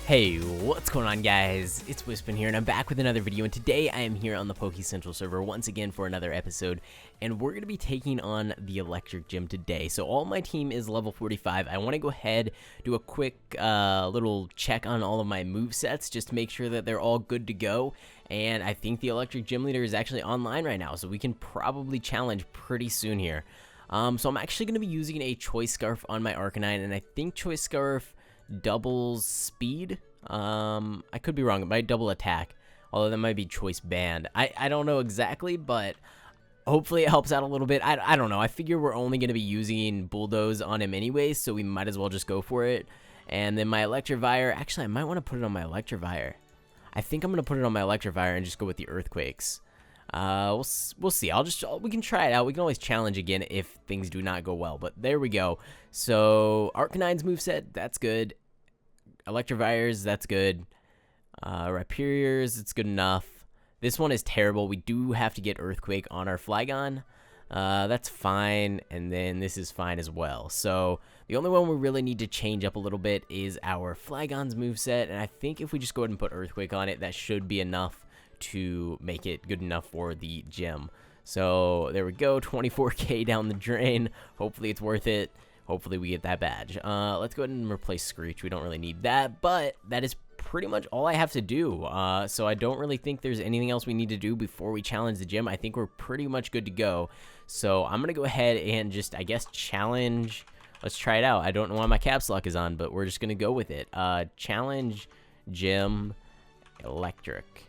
Hey, what's going on, guys? It's Wispin here, and I'm back with another video, and today I am here on the Poke Central server once again for another episode, and we're going to be taking on the Electric Gym today. So all my team is level 45. I want to go ahead, do a quick little check on all of my movesets, just to make sure that they're all good to go, and I think the Electric Gym Leader is actually online right now, so we can probably challenge pretty soon here. So I'm actually going to be using a Choice Scarf on my Arcanine, and I think Choice Scarf doubles speed. I could be wrong. It might double attack, although that might be choice band. I don't know exactly, but hopefully it helps out a little bit. I don't know. I figure we're only going to be using Bulldoze on him anyway, so we might as well just go for it. And then my Electivire, actually I might want to put it on my Electivire. I think I'm going to put it on my Electivire and just go with the Earthquakes. We'll see. We can try it out. We can always challenge again if things do not go well, but there we go. So Arcanine's moveset, that's good. Electivires, that's good. Rhyperior's, it's good enough. This one is terrible. We do have to get Earthquake on our Flygon. That's fine, and then this is fine as well. So the only one we really need to change up a little bit is our Flygon's moveset, and I think if we just go ahead and put Earthquake on it, that should be enough to make it good enough for the gym. So there we go, 24k down the drain. Hopefully it's worth it. Hopefully we get that badge. Let's go ahead and replace Screech. We don't really need that, but that is pretty much all I have to do. So I don't really think there's anything else we need to do before we challenge the gym. I think we're pretty much good to go. So I'm going to go ahead and just, I guess, challenge. Let's try it out. I don't know why my caps lock is on, but we're just going to go with it. Challenge Gym Electric.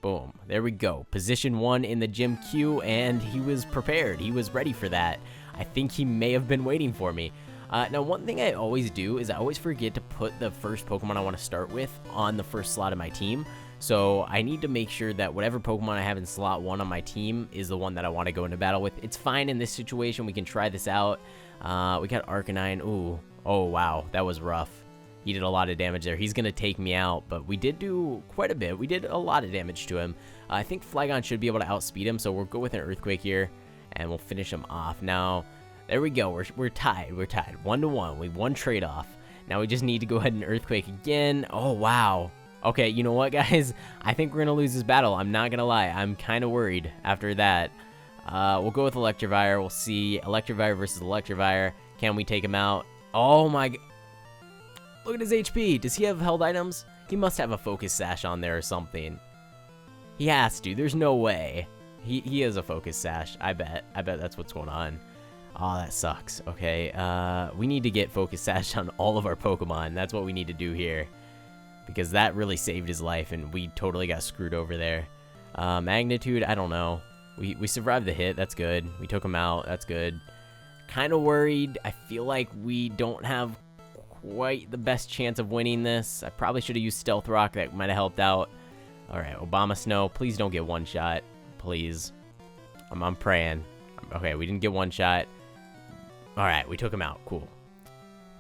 Boom. There we go. Position 1 in the gym queue, and he was prepared. He was ready for that. I think he may have been waiting for me. Now, one thing I always do is I always forget to put the first Pokemon I want to start with on the first slot of my team. So I need to make sure that whatever Pokemon I have in slot 1 on my team is the one that I want to go into battle with. It's fine in this situation. We can try this out. We got Arcanine. Ooh. Oh, wow. That was rough. He did a lot of damage there. He's going to take me out, but we did do quite a bit. We did a lot of damage to him. I think Flygon should be able to outspeed him, so we'll go with an Earthquake here, and we'll finish him off. Now, there we go. We're tied. We're tied. 1-1. We won trade-off. Now we just need to go ahead and Earthquake again. Oh, wow. Okay, you know what, guys? I think we're going to lose this battle. I'm not going to lie. I'm kind of worried after that. We'll go with Electivire. We'll see Electivire versus Electivire. Can we take him out? Oh, my... Look at his HP. Does he have held items? He must have a Focus Sash on there or something. He has to. There's no way. He has a Focus Sash. I bet that's what's going on. Oh, that sucks. Okay, we need to get Focus Sash on all of our Pokemon. That's what we need to do here. Because that really saved his life, and we totally got screwed over there. Magnitude, I don't know. We survived the hit. That's good. We took him out. That's good. Kind of worried. I feel like we don't have quite the best chance of winning this. I probably should have used Stealth Rock. That might have helped out. Alright, Obama Snow. Please don't get one shot. Please. I'm praying. Okay, we didn't get one shot. Alright, we took him out. Cool.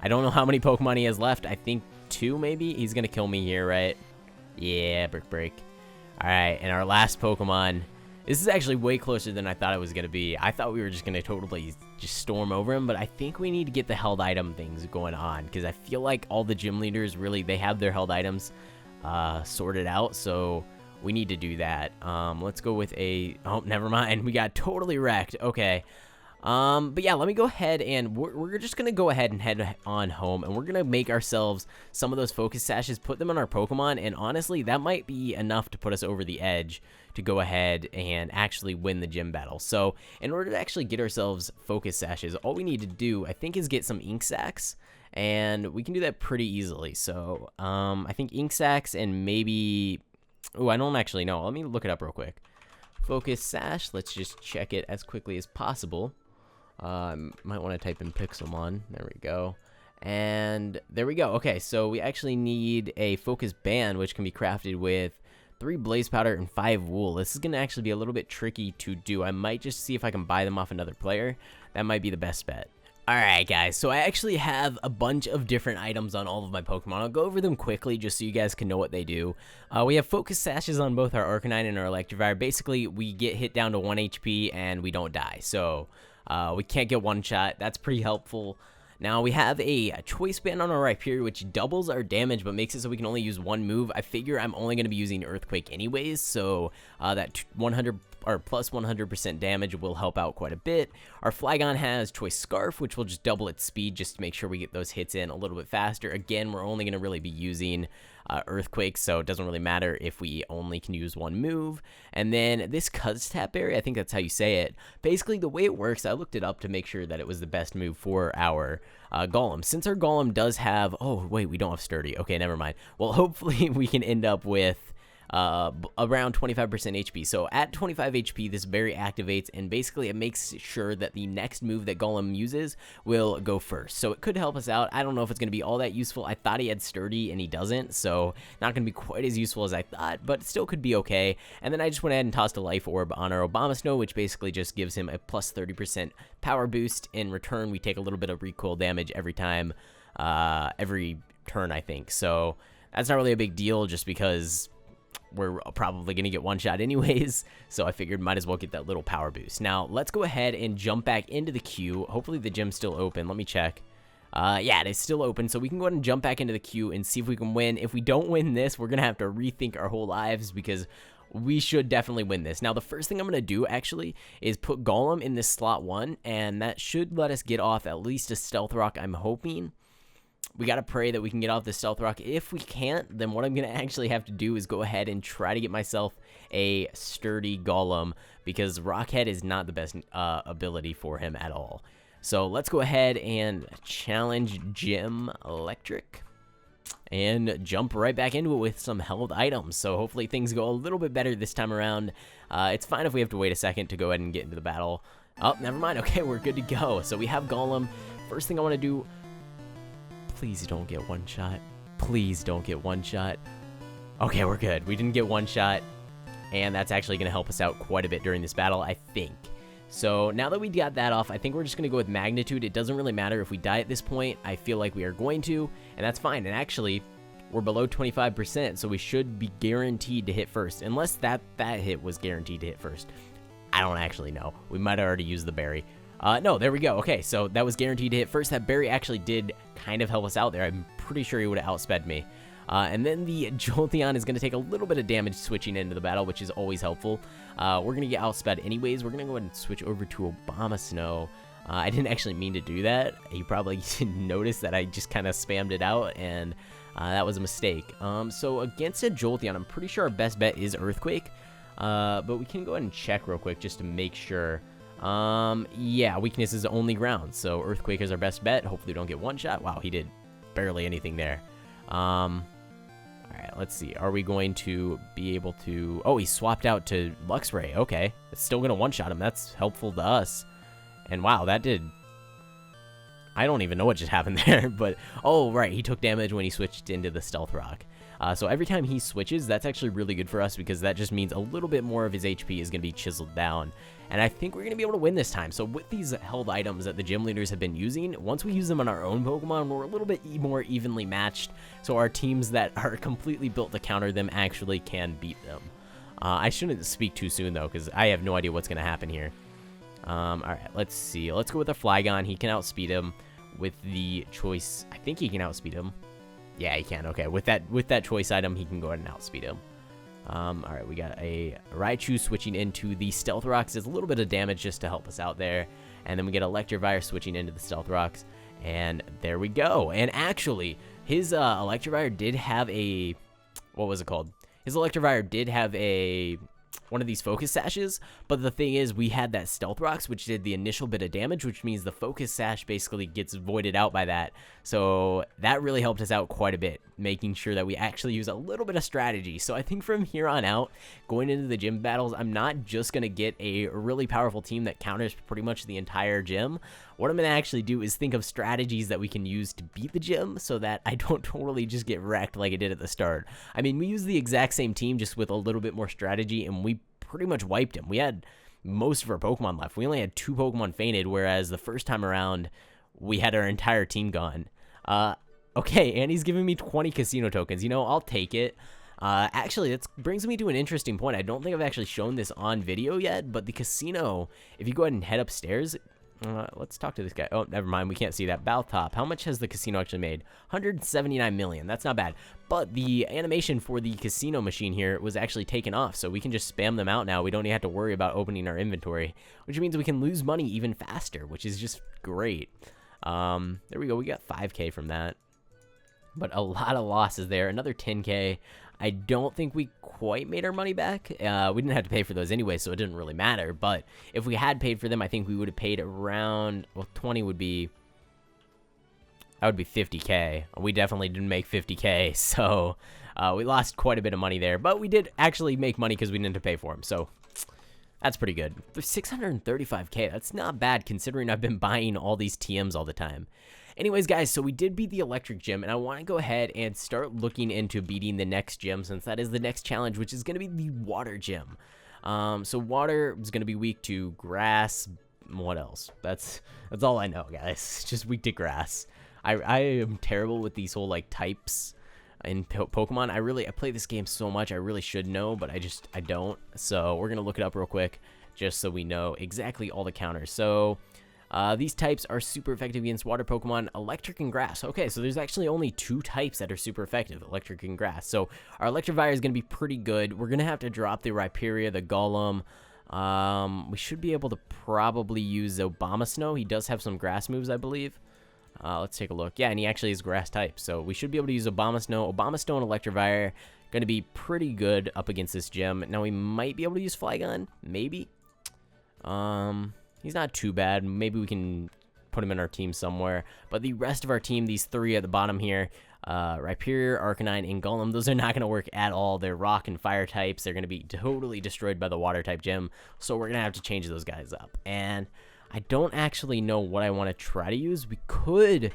I don't know how many Pokemon he has left. I think 2 maybe? He's going to kill me here, right? Yeah, Brick Break. Alright, and our last Pokemon. This is actually way closer than I thought it was going to be. I thought we were just going to totally just storm over him, but I think we need to get the held item things going on, because I feel like all the gym leaders really, they have their held items sorted out, so we need to do that. Let's go with a... Oh, never mind. We got totally wrecked. Okay. But yeah, let me go ahead and we're just going to go ahead and head on home, and we're going to make ourselves some of those Focus Sashes, put them on our Pokemon, and honestly, that might be enough to put us over the edge to go ahead and actually win the gym battle. So in order to actually get ourselves Focus Sashes, all we need to do, I think, is get some Ink Sacs, and we can do that pretty easily. So, I think Ink Sacs and maybe... Oh, I don't actually know. Let me look it up real quick. Focus Sash, let's just check it as quickly as possible. Might want to type in Pixelmon. There we go. And there we go. Okay, so we actually need a Focus Band, which can be crafted with 3 Blaze Powder and 5 Wool. This is going to actually be a little bit tricky to do. I might just see if I can buy them off another player. That might be the best bet. Alright guys, so I actually have a bunch of different items on all of my Pokemon. I'll go over them quickly just so you guys can know what they do. We have Focus Sashes on both our Arcanine and our Electivire. Basically, we get hit down to 1 HP and we don't die. So, we can't get one shot. That's pretty helpful. Now we have a choice band on our Rhyperior, which doubles our damage but makes it so we can only use one move. I figure I'm only going to be using Earthquake anyways, so that 100 or plus 100% damage will help out quite a bit. Our Flygon has Choice Scarf, which will just double its speed just to make sure we get those hits in a little bit faster. Again, we're only going to really be using Earthquake, so it doesn't really matter if we only can use one move. And then this Cuz Tap Berry, I think that's how you say it. Basically, the way it works, I looked it up to make sure that it was the best move for our Golem. Since our Golem does have... Oh, wait, we don't have Sturdy. Okay, never mind. Well, hopefully we can end up with around 25% HP. So at 25 HP, this berry activates, and basically it makes sure that the next move that Golem uses will go first. So it could help us out. I don't know if it's going to be all that useful. I thought he had Sturdy, and he doesn't, so not going to be quite as useful as I thought, but still could be okay. And then I just went ahead and tossed a Life Orb on our Obama Snow, which basically just gives him a plus 30% power boost. In return, we take a little bit of recoil damage every time, every turn, I think. So that's not really a big deal, just because we're probably going to get one shot anyways, so I figured might as well get that little power boost. Now, let's go ahead and jump back into the queue. Hopefully the gym's still open. Let me check. Yeah, it is still open, so we can go ahead and jump back into the queue and see if we can win. If we don't win this, we're going to have to rethink our whole lives, because we should definitely win this. Now, the first thing I'm going to do, actually, is put Golem in this slot 1, and that should let us get off at least a Stealth Rock, I'm hoping. We got to pray that we can get off the Stealth Rock. If we can't, then what I'm going to actually have to do is go ahead and try to get myself a Sturdy Golem, because Rockhead is not the best ability for him at all. So let's go ahead and challenge Gym Electric and jump right back into it with some held items. So hopefully things go a little bit better this time around. It's fine if we have to wait a second to go ahead and get into the battle. Oh, never mind. Okay, we're good to go. So we have Golem. First thing I want to do... Please don't get one shot. Please don't get one shot. Okay, we're good. We didn't get one shot, and that's actually going to help us out quite a bit during this battle, I think. So now that we got that off, I think we're just going to go with Magnitude. It doesn't really matter if we die at this point. I feel like we are going to, and that's fine. And actually, we're below 25%, so we should be guaranteed to hit first, unless that hit was guaranteed to hit first. I don't actually know. We might have already used the berry. No, there we go. Okay, so that was guaranteed to hit first. That berry actually did kind of help us out there. I'm pretty sure he would have outsped me. And then the Jolteon is going to take a little bit of damage switching into the battle, which is always helpful. We're going to get outsped anyways. We're going to go ahead and switch over to Obama Snow. I didn't actually mean to do that. You probably didn't notice that I just kind of spammed it out, and that was a mistake. So against a Jolteon, I'm pretty sure our best bet is Earthquake. But we can go ahead and check real quick just to make sure. Yeah, weakness is only ground, so Earthquake is our best bet. Hopefully we don't get one shot. Wow, he did barely anything there. Alright, let's see. Are we going to be able to... Oh, he swapped out to Luxray. Okay, it's still gonna one-shot him. That's helpful to us. And wow, that did... I don't even know what just happened there, but... Oh, right, he took damage when he switched into the Stealth Rock. So every time he switches, that's actually really good for us, because that just means a little bit more of his HP is going to be chiseled down. And I think we're going to be able to win this time. So with these held items that the gym leaders have been using, once we use them on our own Pokemon, we're a little bit more evenly matched. So our teams that are completely built to counter them actually can beat them. I shouldn't speak too soon, though, because I have no idea what's going to happen here. Alright, let's see. Let's go with the Flygon. He can outspeed him with the choice. I think he can outspeed him. Yeah, he can. Okay, with that choice item, he can go ahead and outspeed him. Alright, we got a Raichu switching into the Stealth Rocks. Does a little bit of damage just to help us out there. And then we get Electivire switching into the Stealth Rocks. And there we go. And actually, his Electivire did have a... What was it called? His Electivire did have a... one of these Focus Sashes, but the thing is, we had that Stealth Rocks, which did the initial bit of damage, which means the Focus Sash basically gets voided out by that. So that really helped us out quite a bit, making sure that we actually use a little bit of strategy. So I think from here on out, going into the gym battles, I'm not just going to get a really powerful team that counters pretty much the entire gym. What I'm going to actually do is think of strategies that we can use to beat the gym, so that I don't totally just get wrecked like I did at the start. I mean, we used the exact same team, just with a little bit more strategy, and we pretty much wiped him. We had most of our Pokemon left. We only had 2 Pokemon fainted, whereas the first time around, we had our entire team gone. Okay, and he's giving me 20 casino tokens. You know, I'll take it. Actually, that brings me to an interesting point. I don't think I've actually shown this on video yet, but the casino, if you go ahead and head upstairs, Let's talk to this guy. Oh, never mind. We can't see that. Baltop. How much has the casino actually made? 179 million. That's not bad. But the animation for the casino machine here was actually taken off, so we can just spam them out now. We don't even have to worry about opening our inventory, which means we can lose money even faster, which is just great. There we go. We got 5K from that. But a lot of losses there. Another 10K. I don't think we quite made our money back. We didn't have to pay for those anyway, so it didn't really matter. But if we had paid for them, I think we would have paid around, well, 20 would be, that would be 50K. We definitely didn't make 50K, so we lost quite a bit of money there. But we did actually make money because we didn't have to pay for them, so that's pretty good. 635K, that's not bad considering I've been buying all these TMs all the time. Anyways, guys, so we did beat the electric gym, and I want to go ahead and start looking into beating the next gym, since that is the next challenge, which is going to be the water gym. So water is going to be weak to grass. What else? That's all I know, guys. Just weak to grass. I am terrible with these whole like types in Pokemon. I play this game so much. I really should know, but I don't. So we're gonna look it up real quick, just so we know exactly all the counters. So. These types are super effective against water Pokemon, electric and grass. Okay, so there's actually only 2 types that are super effective, electric and grass. So our Electivire is going to be pretty good. We're going to have to drop the Rhyperior, the Golem. We should be able to probably use Abomasnow. He does have some grass moves, I believe. Let's take a look. Yeah, and he actually is grass type. So we should be able to use Abomasnow. Abomasnow and Electivire going to be pretty good up against this gym. Now we might be able to use Flygon, maybe. He's not too bad. Maybe we can put him in our team somewhere. But the rest of our team, these 3 at the bottom here, Rhyperior, Arcanine, and Golem, those are not going to work at all. They're rock and fire types. They're going to be totally destroyed by the water type gym. So we're going to have to change those guys up. And I don't actually know what I want to try to use. We could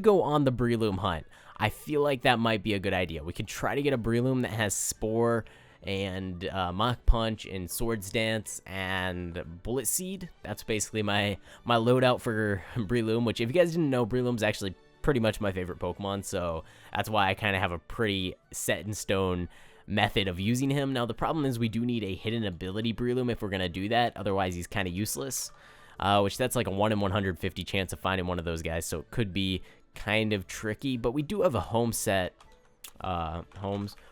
go on the Breloom hunt. I feel like that might be a good idea. We could try to get a Breloom that has Spore and Mach Punch and Swords Dance and Bullet Seed. That's basically my loadout for Breloom, which if you guys didn't know, Breloom's actually pretty much my favorite Pokemon, so that's why I kind of have a pretty set in stone method of using him. Now the problem is we do need a hidden ability Breloom if we're going to do that, otherwise he's kind of useless, which that's like a 1 in 150 chance of finding one of those guys, so it could be kind of tricky. But we do have a home set.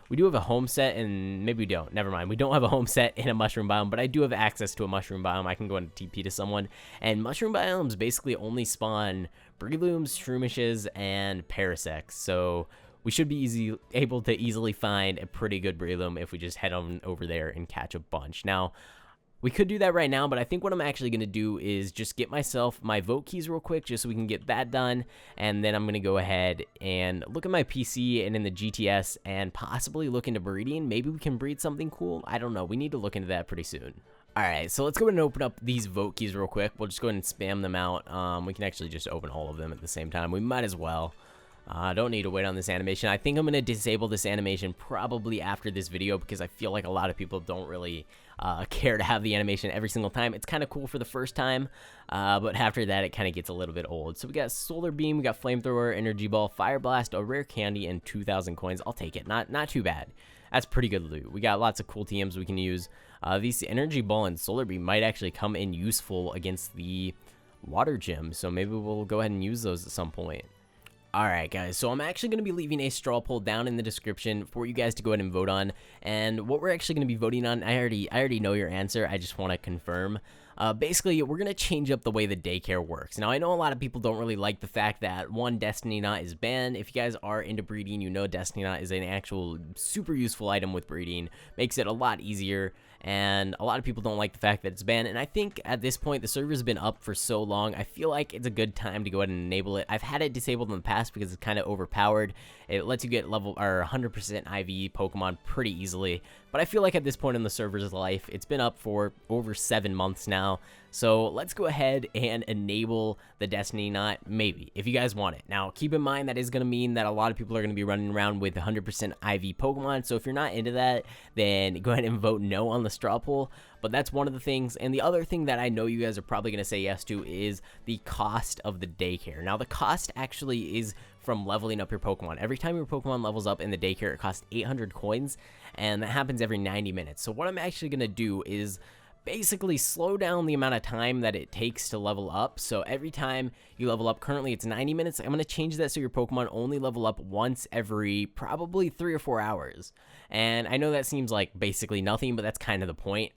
We do have a home set, and maybe we don't. Never mind. We don't have a home set in a mushroom biome, but I do have access to a mushroom biome. I can go and TP to someone, and mushroom biomes basically only spawn Breelooms, Shroomishes, and Parasects. So we should be able to easily find a pretty good Breloom if we just head on over there and catch a bunch. Now, we could do that right now, but I think what I'm actually going to do is just get myself my vote keys real quick just so we can get that done, and then I'm going to go ahead and look at my PC and in the GTS and possibly look into breeding. Maybe we can breed something cool. I don't know. We need to look into that pretty soon. Alright, so let's go ahead and open up these vote keys real quick. We'll just go ahead and spam them out. We can actually just open all of them at the same time. We might as well. Don't need to wait on this animation. I think I'm going to disable this animation probably after this video because I feel like a lot of people don't really care to have the animation every single time. It's kind of cool for the first time, but after that it kind of gets a little bit old. So we got Solar Beam, we got Flamethrower, Energy Ball, Fire Blast, a Rare Candy, and 2,000 coins. I'll take it. Not too bad. That's pretty good loot. We got lots of cool TMs we can use. These Energy Ball and Solar Beam might actually come in useful against the Water Gym, so maybe we'll go ahead and use those at some point. Alright guys, so I'm actually going to be leaving a straw poll down in the description for you guys to go ahead and vote on, and what we're actually going to be voting on, I already know your answer, I just want to confirm. Basically, we're going to change up the way the Daycare works. Now, I know a lot of people don't really like the fact that, one, Destiny Knot is banned. If you guys are into breeding, you know Destiny Knot is an actual super useful item with breeding. Makes it a lot easier, and a lot of people don't like the fact that it's banned. And I think at this point, the server's been up for so long, I feel like it's a good time to go ahead and enable it. I've had it disabled in the past because it's kind of overpowered. It lets you get level or 100% IV Pokemon pretty easily. But I feel like at this point in the server's life, it's been up for over 7 months now. So let's go ahead and enable the Destiny Knot, maybe, if you guys want it. Now, keep in mind that is going to mean that a lot of people are going to be running around with 100% IV Pokemon. So if you're not into that, then go ahead and vote no on the straw poll. But that's one of the things. And the other thing that I know you guys are probably going to say yes to is the cost of the Daycare. Now, the cost actually is from leveling up your Pokemon. Every time your Pokemon levels up in the Daycare, it costs 800 coins, and that happens every 90 minutes. So what I'm actually going to do is basically slow down the amount of time that it takes to level up. So every time you level up, currently it's 90 minutes. I'm going to change that so your Pokemon only level up once every probably 3 or 4 hours. And I know that seems like basically nothing, but that's kind of the point.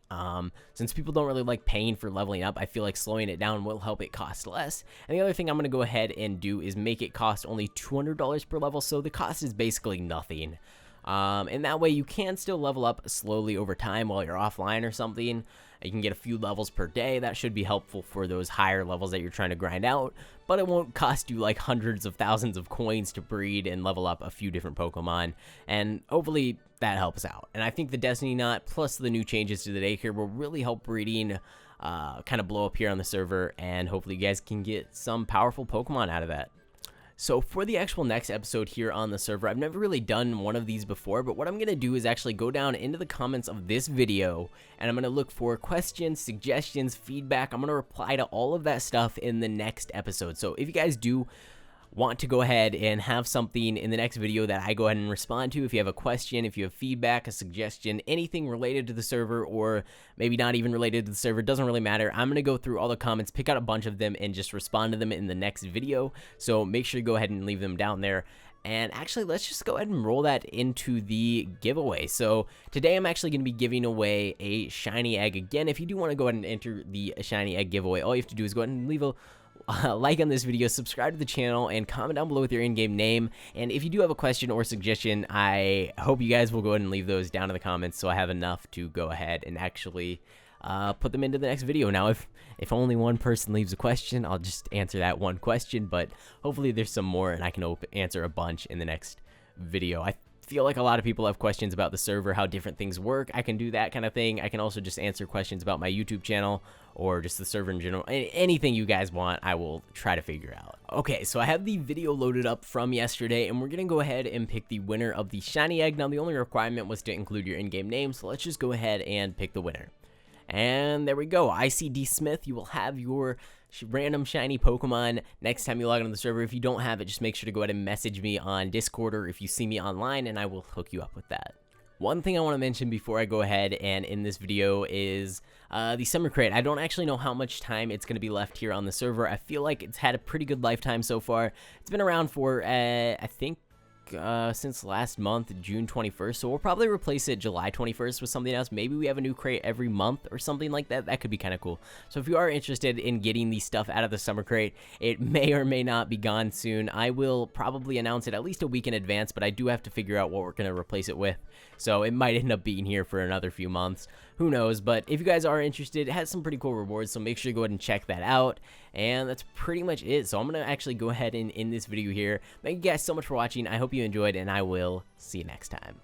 Since people don't really like paying for leveling up, I feel like slowing it down will help it cost less. And the other thing I'm going to go ahead and do is make it cost only $200 per level, so the cost is basically nothing. And that way you can still level up slowly over time while you're offline or something. You can get a few levels per day. That should be helpful for those higher levels that you're trying to grind out, but it won't cost you like hundreds of thousands of coins to breed and level up a few different Pokemon, and hopefully that helps out. And I think the Destiny Knot plus the new changes to the Daycare will really help breeding kind of blow up here on the server, and hopefully you guys can get some powerful Pokemon out of that. So for the actual next episode here on the server, I've never really done one of these before, but what I'm going to do is actually go down into the comments of this video, and I'm going to look for questions, suggestions, feedback. I'm going to reply to all of that stuff in the next episode. So if you guys do want to go ahead and have something in the next video that I go ahead and respond to, if you have a question, if you have feedback, a suggestion, anything related to the server, or maybe not even related to the server, doesn't really matter. I'm going to go through all the comments, pick out a bunch of them, and just respond to them in the next video. So make sure you go ahead and leave them down there. And actually, let's just go ahead and roll that into the giveaway. So today I'm actually going to be giving away a shiny egg. Again, if you do want to go ahead and enter the shiny egg giveaway, all you have to do is go ahead and leave a like on this video, subscribe to the channel, and comment down below with your in-game name. And if you do have a question or suggestion, I hope you guys will go ahead and leave those down in the comments so I have enough to go ahead and actually put them into the next video. Now, if only one person leaves a question, I'll just answer that one question, but hopefully there's some more and I can answer a bunch in the next video. I feel like a lot of people have questions about the server, how different things work. I can do that kind of thing. I can also just answer questions about my YouTube channel or just the server in general. Anything you guys want, I will try to figure out. Okay, so I have the video loaded up from yesterday, and we're going to go ahead and pick the winner of the shiny egg. Now, the only requirement was to include your in-game name, so let's just go ahead and pick the winner. And there we go. ICD Smith, you will have your random shiny Pokemon next time you log on to the server. If you don't have it, just make sure to go ahead and message me on Discord, or if you see me online, and I will hook you up with that. One thing I want to mention before I go ahead and end this video is the summer crate. I don't actually know how much time it's going to be left here on the server. I feel like it's had a pretty good lifetime so far. It's been around for, I think, since last month, June 21st, so we'll probably replace it July 21st with something else. Maybe we have a new crate every month or something like that. That could be kind of cool. So if you are interested in getting the stuff out of the summer crate, it may or may not be gone soon. I will probably announce it at least a week in advance, but I do have to figure out what we're going to replace it with, so it might end up being here for another few months. Who knows? But if you guys are interested, it has some pretty cool rewards, so make sure you go ahead and check that out. And that's pretty much it. So I'm going to actually go ahead and end this video here. Thank you guys so much for watching. I hope you enjoyed, and I will see you next time.